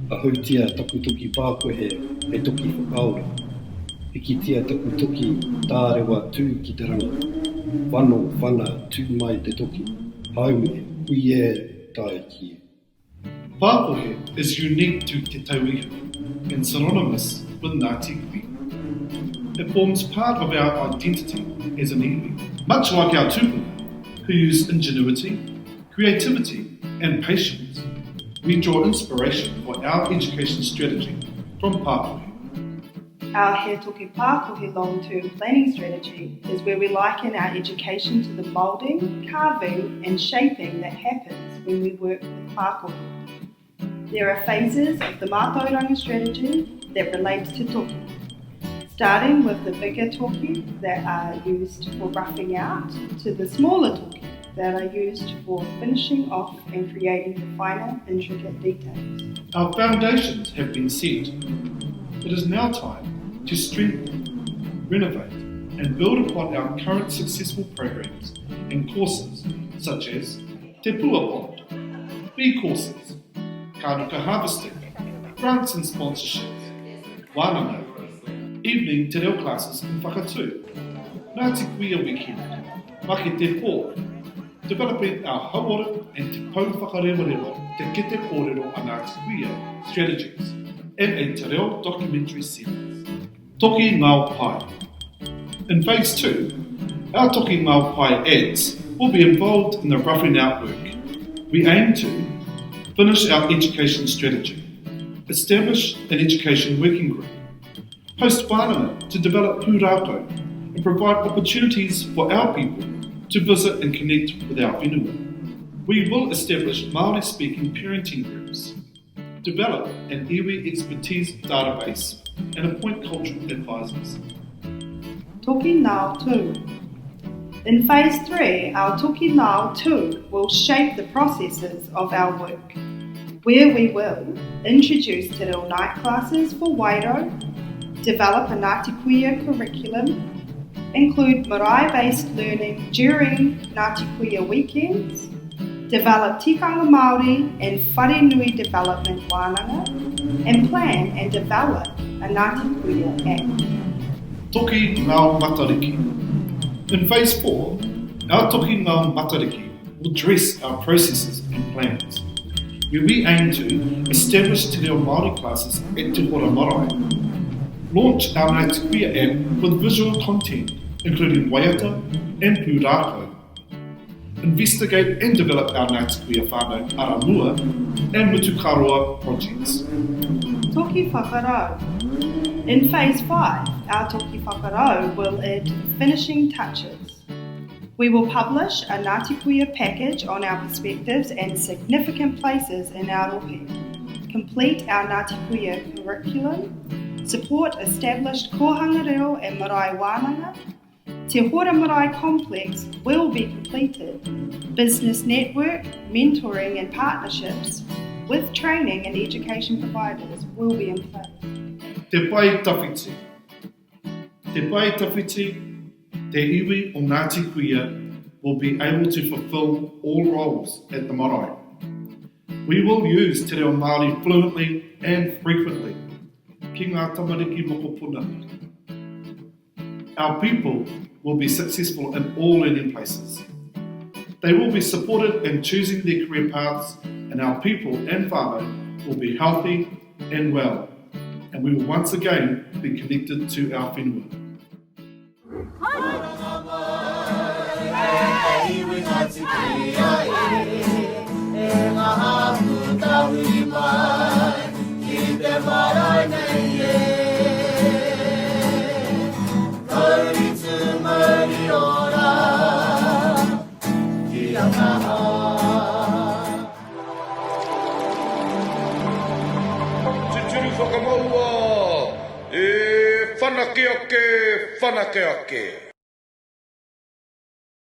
Ahautia taku toki Pākohe e toki whakaora. E kitia taku toki tārewa tū ki te ranga. Wano whana tū mai te toki. Haume, kui e tae ki e. Pākohe is unique to Te Tauiha and synonymous with Ngāti Iwi. It forms part of our identity as an iwi, much like our tupuna, who use ingenuity, creativity and patience. We draw inspiration for our education strategy from Pākohe. Our He Toki Pākohe long-term planning strategy is where we liken our education to the moulding, carving and shaping that happens when we work with Pākohe. There are phases of the Mātauranga strategy that relates to toki, starting with the bigger toki that are used for roughing out to the smaller toki that are used for finishing off and creating the finer, intricate details. Our foundations have been set. It is now time to strengthen, renovate and build upon our current successful programs and courses such as Te Pua Pond, bee courses, Kānuka harvesting, grants and sponsorships, wānanga, evening te reo classes in Whakatū, Ngāti Kuia weekend, Wake Te Pō, developing our hauora and te pau whakarewarewa te kete kōrero a Ngāti Kuia strategies, and a te reo documentary series. Toki Ngāo Pai. In phase 2, our Toki Ngāo Pai ads will be involved in the roughing out work. We aim to finish our education strategy, establish an education working group, host wānanga to develop pūrākau and provide opportunities for our people to visit and connect with our whenua. We will establish Māori-speaking parenting groups, develop an iwi expertise database and appoint cultural advisors. Toki Ngāo Tū. In phase 3, our Toki Ngāo Tū will shape the processes of our work, where we will introduce te reo night classes for Wairo, develop a Ngāti Kuia curriculum, include marae-based learning during Ngāti Kuia weekends, develop tikanga Māori and wharenui development wānanga, and plan and develop a Ngāti Kuia app. Toki Ngāo Matariki. In phase 4, our Toki Ngāo Matariki will address our processes and plans, where we aim to establish te reo Māori classes at Te Hora Marae, launch our Ngāti Kuia app with visual content, including waiata and pūrākau, investigate and develop our Ngāti Kuia whānau aramua and mutukaroa projects. Toki Whakarau. In phase 5, our Toki Whakarau will add finishing touches. We will publish a Ngāti Kuia package on our perspectives and significant places in Arohe, complete our Ngāti Kuia curriculum, support established kohanga reo and marae wānanga, Te Hora Marae complex will be completed, business network, mentoring and partnerships with training and education providers will be in place. Te pai tawhiti. Te pai tawhiti, te iwi o Ngāti Kuia will be able to fulfill all roles at the marae. We will use te reo Māori fluently and frequently. Ki ngā tamariki mokopuna. Our people will be successful in all learning places. They will be supported in choosing their career paths, and our people and whānau will be healthy and well, and we will once again be connected to our whenua. Whakamaua, whanake ake.